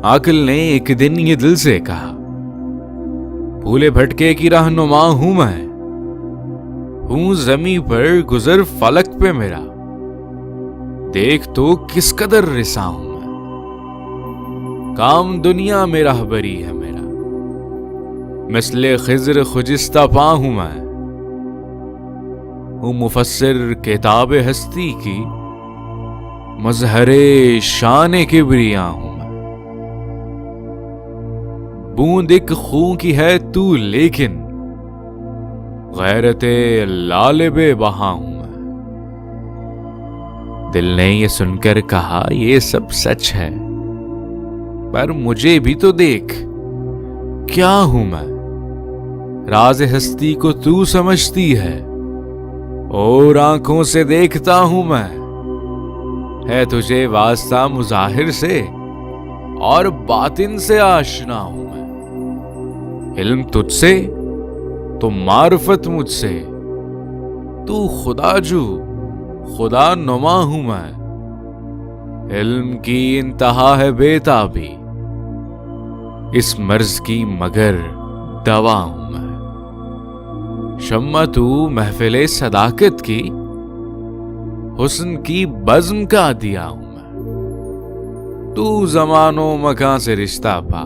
आकिल ने एक दिन ये दिल से कहा, भूले भटके की रहनुमा हूं मैं, हूं जमी पर गुजर फलक पे मेरा, देख तो किस कदर रिसा हूं मैं, काम दुनिया में रहबरी है मेरा, मिसले खिज्र खुजिस्ता पा हूं मैं, हूं मुफस्सिर किताब हस्ती की, मजहरे शान किबरिया हूं मैं, बूंद एक खूं की है तू लेकिन गैरते लालिबे बहा हूं मैं। दिल ने ये सुनकर कहा, ये सब सच है, पर मुझे भी तो देख, क्या हूं मैं, राज हस्ती को तू समझती है, और आंखों से देखता हूं मैं, है तुझे वास्ता मुजाहिर से, और बातिन से आशना हूं मैं, इल्म तुझसे तो मार्फत मुझसे, तू खुदाजू खुदा नुमा हूं मैं, इल्म की इंतहा है बेताबी, इस मर्ज की मगर दवा हूं मैं, शम्मा तू महफिले सदाकत की, हुस्न की बज़्म का दिया हूं मैं, तू ज़मानो मकां से रिश्ता पा,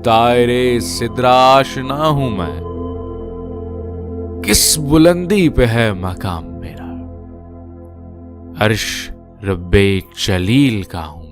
दायरे सिदरा आशना हूं मैं, किस बुलंदी पे है मकाम मेरा, अर्श रब्बे जलील का हूं।